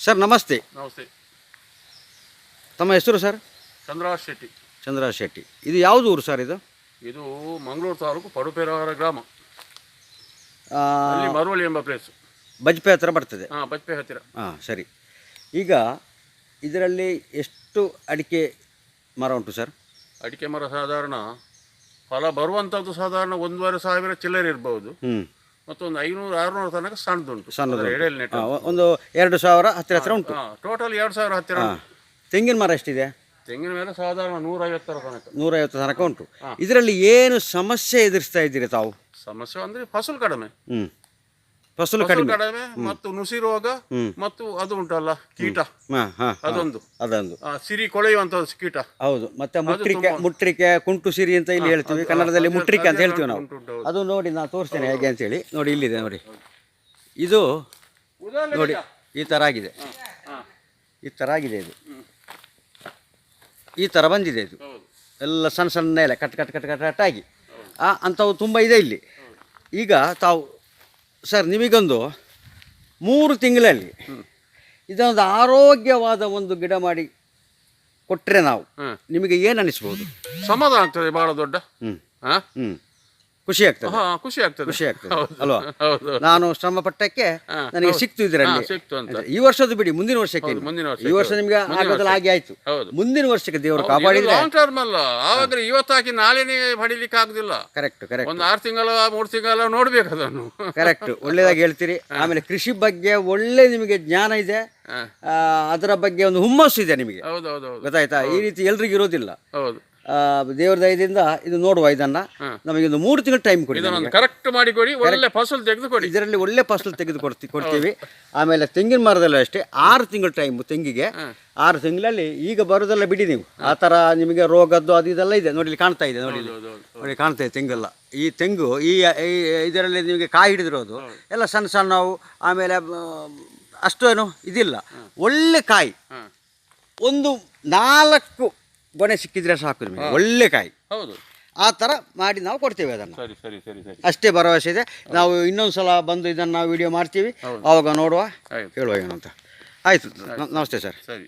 Sir ನಮಸ್ತೆ. ನಮಸ್ತೆ. ತಮ್ಮ ಹೆಸರು ಸರ್? ಚಂದ್ರರಾಜ್ ಶೆಟ್ಟಿ. ಚಂದ್ರರಾಜ್ ಶೆಟ್ಟಿ. ಇದು ಯಾವುದು ಊರು ಸರ್ ಇದು? ಇದು ಮಂಗಳೂರು ತಾಲೂಕು ಪಡುಪೇರವರ ಗ್ರಾಮ, ಅಲ್ಲಿ ಮರವಳ್ಳಿ ಎಂಬ ಪ್ಲೇಸ್. ಬಜ್ಪೆ ಹತ್ತಿರ ಬರ್ತದೆ. ಹಾಂ, ಬಜ್ಪೆ ಹತ್ತಿರ. ಹಾಂ, ಸರಿ. ಈಗ ಇದರಲ್ಲಿ ಎಷ್ಟು ಅಡಿಕೆ ಮರ ಉಂಟು ಸರ್? ಅಡಿಕೆ ಮರ ಸಾಧಾರಣ ಫಲ ಬರುವಂಥದ್ದು ಸಾಧಾರಣ 1,500 ಚಿಲ್ಲರೆ ಇರ್ಬೋದು. ಮತ್ತೊಂದು 500-600 ತನಕ ಸಣ್ಣದುಂಟು. ಎಡೆಯಲ್ಲಿ ನೆಟ್ಟು ಒಂದು 2,000 ಹತ್ತಿರ ಉಂಟು. ಟೋಟಲ್ 2,000 ಹತ್ತಿರ. ತೆಂಗಿನ ಮರ ಎಷ್ಟಿದೆ? ತೆಂಗಿನ ಮೇಲೆ ಸಾಧಾರಣ 150 ತನಕ. 150 ತನಕ ಉಂಟು. ಇದರಲ್ಲಿ ಏನು ಸಮಸ್ಯೆ ಎದುರಿಸ್ತಾ ಇದ್ದೀರಿ ತಾವು? ಸಮಸ್ಯೆ ಅಂದರೆ ಫಸಲು ಕಡಿಮೆ. ಫಸಲು ಕಡಿಮೆ ಮತ್ತು ನುಸಿ ರೋಗ ಮತ್ತು ಅದು ಉಂಟಲ್ಲ ಕೀಟ, ಅದೊಂದು ಸಿರಿ ಕೊಳೆಯುವಂತ ಕೀಟ. ಹೌದು. ಮತ್ತೆ ಮುಟ್ರಿಕೆ ಕುಂಟು ಸಿರಿ ಅಂತ ಇಲ್ಲಿ ಹೇಳ್ತೀವಿ, ಕನ್ನಡದಲ್ಲಿ ಮುಟ್ರಿಕೆ ಅಂತ ಹೇಳ್ತೀವಿ ನಾವು. ಅದು ನೋಡಿ ನಾನು ತೋರಿಸ್ತೇನೆ ಹೇಗೆ ಅಂತೇಳಿ. ನೋಡಿ ಇಲ್ಲಿದೆ, ನೋಡಿ ಇದು ನೋಡಿ ಈ ಥರ ಆಗಿದೆ. ಈ ಥರ ಆಗಿದೆ, ಇದು ಈ ಥರ ಬಂದಿದೆ. ಇದು ಎಲ್ಲ ಸಣ್ಣ ಸಣ್ಣ ಎಲೆ ಕಟ್ ಕಟ್ ಕಟ್ ಕಟ್ ಕಟ್ಟಾಗಿ ಅಂಥವು ತುಂಬ ಇದೆ ಇಲ್ಲಿ. ಈಗ ತಾವು ಸರ್ ನಿಮಗೊಂದು 3 ತಿಂಗಳಲ್ಲಿ ಇದೊಂದು ಆರೋಗ್ಯವಾದ ಒಂದು ಗಿಡ ಮಾಡಿ ಕೊಟ್ಟರೆ ನಾವು ನಿಮಗೆ ಏನು ಅನಿಸ್ಬೋದು? ಸಮಾಧಾನ ಆಗ್ತದೆ, ಭಾಳ ದೊಡ್ಡ ಖುಷಿ ಆಗ್ತದೆ. ಖುಷಿ ಆಗ್ತದೆ ಅಲ್ವಾ? ನಾನು ಶ್ರಮ ಪಟ್ಟಕ್ಕೆ ನನಗೆ ಸಿಕ್ತು ಇದರಲ್ಲಿ. ಈ ವರ್ಷದ ಬಿಡಿ, ಮುಂದಿನ ವರ್ಷಕ್ಕೆ. ಈ ವರ್ಷ ನಿಮ್ಗೆ ಆಗೋದಲ್ಲ, ಆಯ್ತು. ಮುಂದಿನ ವರ್ಷಕ್ಕೆ ದೇವರು ಕಾಪಾಡಿದ್ರೆ ಲಾಂಗ್ ಟರ್ಮ್ ಅಲ್ಲ, ಆವಾಗ ಇವತ್ತಾಕಿ ನಾಳೆನೇ ಪಡಿಲಿಕ್ಕೆ ಆಗುದಿಲ್ಲ. ಕರೆಕ್ಟ್. ಒಂದು 6 ತಿಂಗಳ 3 ತಿಂಗಳ ನೋಡ್ಬೇಕು ಅದನ್ನು. ಕರೆಕ್ಟ್, ಒಳ್ಳೇದಾಗಿ ಹೇಳ್ತೀರಿ. ಆಮೇಲೆ ಕೃಷಿ ಬಗ್ಗೆ ಒಳ್ಳೆ ನಿಮಗೆ ಜ್ಞಾನ ಇದೆ, ಅದರ ಬಗ್ಗೆ ಒಂದು ಹುಮ್ಮಸ್ಸು ಇದೆ ನಿಮಗೆ. ಗೊತ್ತಾಯ್ತಾ? ಈ ರೀತಿ ಎಲ್ರಿಗೂ ಇರೋದಿಲ್ಲ. ದೇವರ ದಯದಿಂದ ಇದು ನೋಡುವ. ಇದನ್ನ ನಮಗೆ ಒಂದು 3 ತಿಂಗಳು ಟೈಮ್ ಕೊಡಿ, ಕರೆಕ್ಟ್ ಮಾಡಿ ಕೊಡಿ, ಒಳ್ಳೆ ಫಸಲು ತೆಗೆದುಕೊಡಿ. ಇದರಲ್ಲಿ ಒಳ್ಳೆ ಫಸಲು ತೆಗೆದು ಕೊಡ್ತೀವಿ. ಆಮೇಲೆ ತೆಂಗಿನ ಮರದಲ್ಲೂ ಅಷ್ಟೇ 6 ತಿಂಗಳು ಟೈಮ್ ತೆಂಗಿಗೆ. 6 ತಿಂಗಳಲ್ಲಿ ಈಗ ಬರೋದೆಲ್ಲ ಬಿಡಿ ನೀವು. ಆ ಥರ ನಿಮಗೆ ರೋಗದ್ದು ಅದು ಇದೆಲ್ಲ ಇದೆ. ನೋಡಿ ಇಲ್ಲಿ ಕಾಣ್ತಾ ಇದೆ, ನೋಡಿ ಕಾಣ್ತಾ ಇದೆ ತೆಂಗೆಲ್ಲ. ಈ ತೆಂಗು ಈ ಇದರಲ್ಲಿ ನಿಮಗೆ ಕಾಯಿ ಹಿಡಿದಿರೋದು ಎಲ್ಲ ಸಣ್ಣ ಸಣ್ಣವು. ಆಮೇಲೆ ಅಷ್ಟು ಏನು ಇದಿಲ್ಲ, ಒಳ್ಳೆ ಕಾಯಿ. ಒಂದು 4 ಗೊನೆ ಸಿಕ್ಕಿದ್ರೆ ಸಾಕು ನಿಮಗೆ, ಒಳ್ಳೆ ಕಾಯಿ. ಹೌದು, ಆ ಥರ ಮಾಡಿ ನಾವು ಕೊಡ್ತೇವೆ ಅದನ್ನು. ಸರಿ ಸರಿ ಸರಿ ಸರಿ, ಅಷ್ಟೇ ಭರವಸೆ ಇದೆ. ನಾವು ಇನ್ನೊಂದು ಸಲ ಬಂದು ಇದನ್ನು ನಾವು ವಿಡಿಯೋ ಮಾಡ್ತೀವಿ, ಆವಾಗ ನೋಡುವ, ಹೇಳುವ ಏನು ಅಂತ. ಆಯಿತು, ನಮಸ್ತೆ ಸರ್. ಸರಿ.